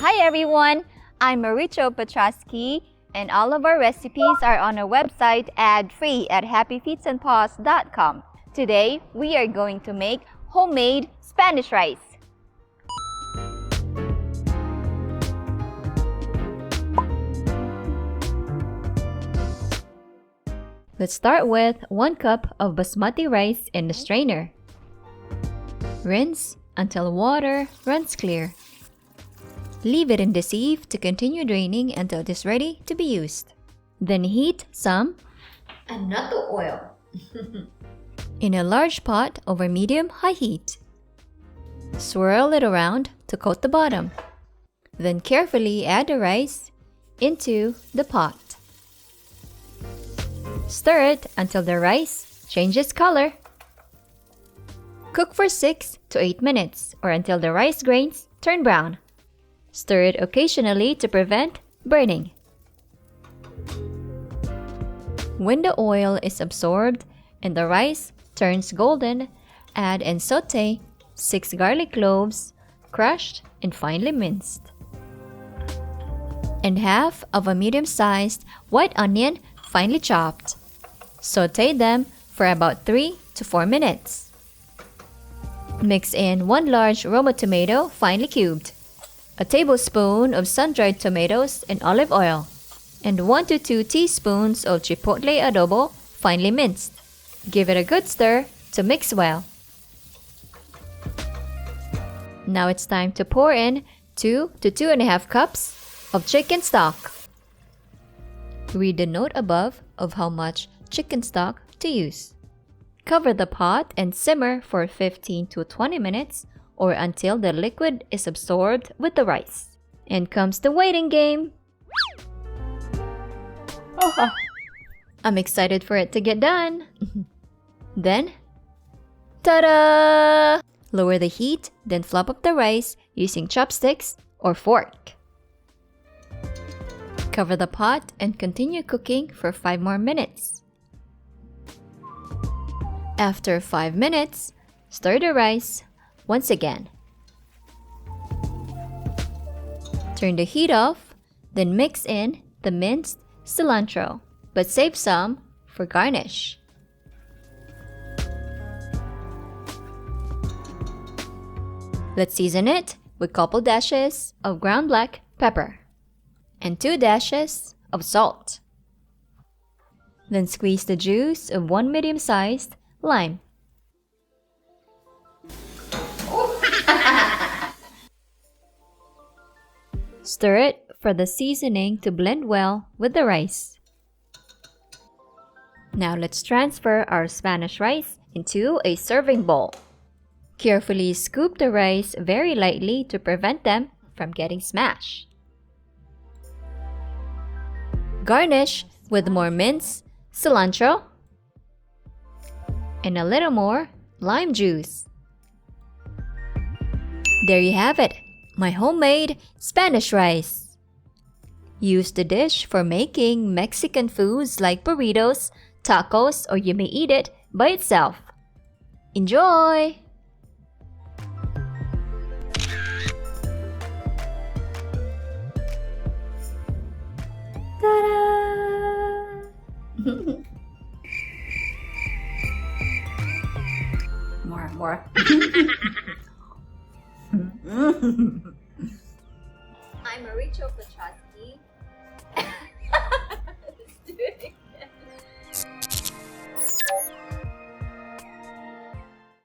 Hi everyone! I'm Maricho Petrosky, and all of our recipes are on our website ad-free at happyfeetsandpaws.com. Today, we are going to make homemade Spanish rice. Let's start with 1 cup of basmati rice in the strainer. Rinse until water runs clear. Leave it in the sieve to continue draining until it is ready to be used. Then heat some annatto oil in a large pot over medium-high heat. Swirl it around to coat the bottom. Then carefully add the rice into the pot. Stir it until the rice changes color. Cook for 6 to 8 minutes or until the rice grains turn brown. Stir it occasionally to prevent burning. When the oil is absorbed and the rice turns golden, add and sauté 6 garlic cloves, crushed and finely minced, and half of a medium-sized white onion, finely chopped. Sauté them for about 3 to 4 minutes. Mix in 1 large Roma tomato, finely cubed, a tablespoon of sun-dried tomatoes and olive oil, and 1 to 2 teaspoons of chipotle adobo, finely minced. Give it a good stir to mix well. Now it's time to pour in 2 to 2.5 cups of chicken stock. Read the note above of how much chicken stock to use. Cover the pot and simmer for 15 to 20 minutes or until the liquid is absorbed with the rice. And comes the waiting game. I'm excited for it to get done. Then, ta-da! Lower the heat, then flop up the rice using chopsticks or fork. Cover the pot and continue cooking for 5 more minutes. After 5 minutes, stir the rice once again. Turn the heat off, then mix in the minced cilantro, but save some for garnish. Let's season it with couple dashes of ground black pepper and 2 dashes of salt. Then squeeze the juice of 1 medium-sized lime. Stir it for the seasoning to blend well with the rice. Now let's transfer our Spanish rice into a serving bowl. Carefully scoop the rice very lightly to prevent them from getting smashed. Garnish with more minced cilantro and a little more lime juice. There you have it, my homemade Spanish rice. Use the dish for making Mexican foods like burritos, tacos, or you may eat it by itself. Enjoy! Ta-da! More. I'm Maricho Petrosky.